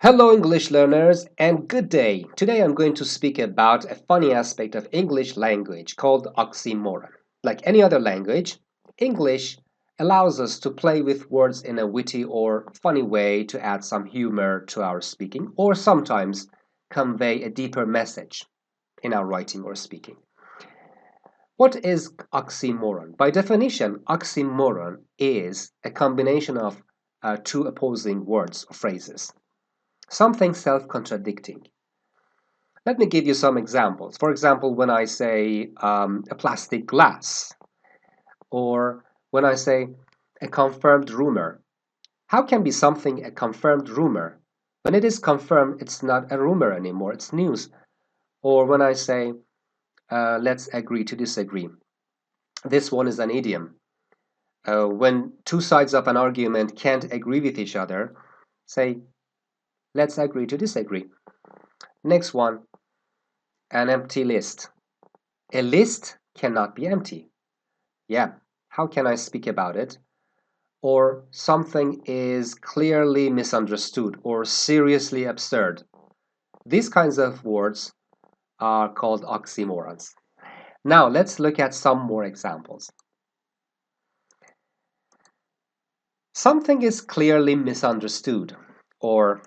Hello, English learners, and good day. Today I'm going to speak about a funny aspect of English language called oxymoron. Like any other language, English allows us to play with words in a witty or funny way to add some humor to our speaking, or sometimes convey a deeper message in our writing or speaking. What is oxymoron? By definition, oxymoron is a combination of two opposing words or phrases. Something self-contradicting. Let me give you some examples. For example, when I say a plastic glass, or when I say a confirmed rumor. How can be something a confirmed rumor? When it is confirmed, it's not a rumor anymore, it's news. Or when I say, let's agree to disagree. This one is an idiom. When two sides of an argument can't agree with each other, say, let's agree to disagree. Next one, an empty list. A list cannot be empty. Yeah, how can I speak about it? Or something is clearly misunderstood or seriously absurd. These kinds of words are called oxymorons. Now let's look at some more examples. Something is clearly misunderstood, or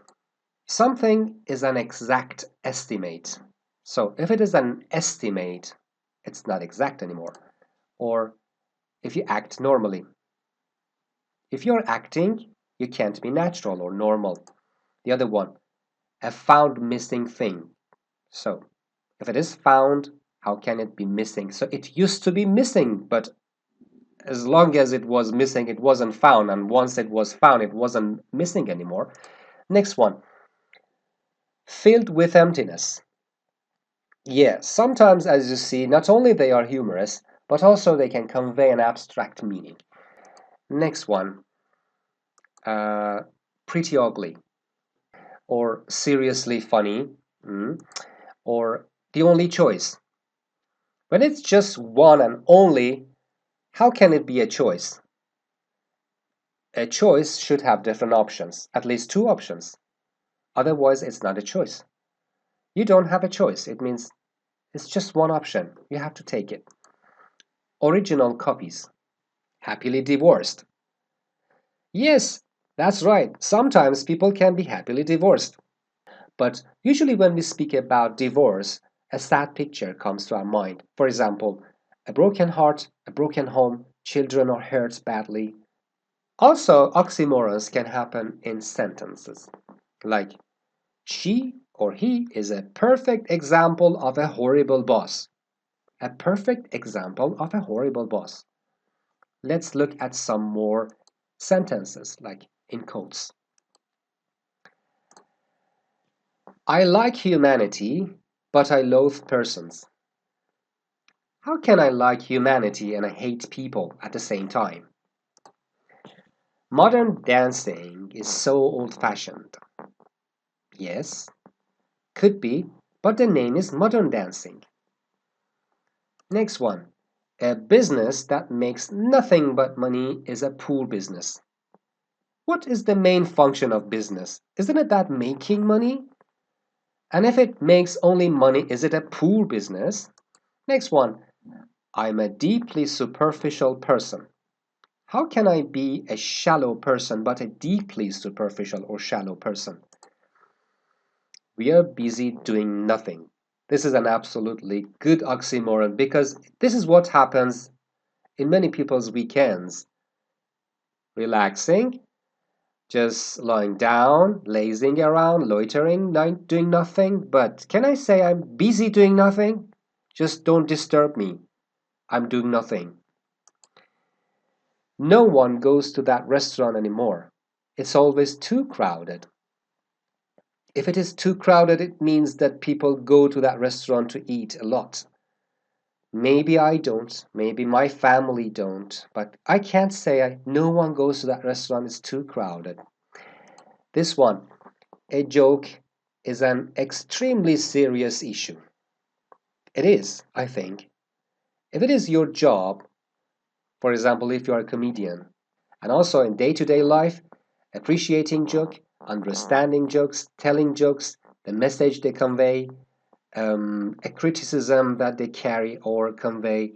something is an exact estimate. So if it is an estimate, it's not exact anymore. Or if you act normally. If you're acting, you can't be natural or normal. The other one, a found missing thing. So if it is found, how can it be missing? So it used to be missing, but as long as it was missing, it wasn't found. And once it was found, it wasn't missing anymore. Next one, filled with emptiness. Yes, sometimes, as you see, not only they are humorous, but also they can convey an abstract meaning. Next one, uh, pretty ugly, or seriously funny, or the only choice. When it's just one and only, how can it be a choice? A choice should have different options, at least two options. Otherwise, it's not a choice. You don't have a choice. It means it's just one option. You have to take it. Original copies. Happily divorced. Yes, that's right. Sometimes people can be happily divorced. But usually when we speak about divorce, a sad picture comes to our mind. For example, a broken heart, a broken home, children are hurt badly. Also, oxymorons can happen in sentences, like she or he is a perfect example of a horrible boss. A perfect example of a horrible boss. Let's look at some more sentences, like in quotes. I like humanity, but I loathe persons. How can I like humanity and I hate people at the same time? Modern dancing is so old-fashioned. Yes, could be, but the name is modern dancing. Next one. A business that makes nothing but money is a poor business. What is the main function of business? Isn't it that making money? And if it makes only money, is it a poor business? Next one. I'm a deeply superficial person. How can I be a shallow person but a deeply superficial or shallow person? We are busy doing nothing. This is an absolutely good oxymoron because this is what happens in many people's weekends. Relaxing, just lying down, lazing around, loitering, doing nothing. But can I say I'm busy doing nothing? Just don't disturb me. I'm doing nothing. No one goes to that restaurant anymore. It's always too crowded. If it is too crowded, it means that people go to that restaurant to eat a lot. Maybe I don't, maybe my family don't, but I can't say no one goes to that restaurant, it's too crowded. This one, a joke is an extremely serious issue. It is, I think. If it is your job, for example, if you are a comedian, and also in day-to-day life, appreciating joke understanding jokes, telling jokes, the message they convey, a criticism that they carry or convey.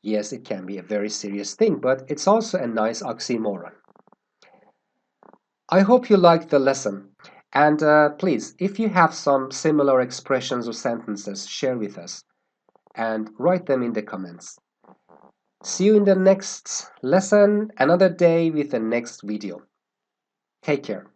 Yes, it can be a very serious thing, but it's also a nice oxymoron. I hope you liked the lesson. And please, if you have some similar expressions or sentences, share with us and write them in the comments. See you in the next lesson, another day with the next video. Take care.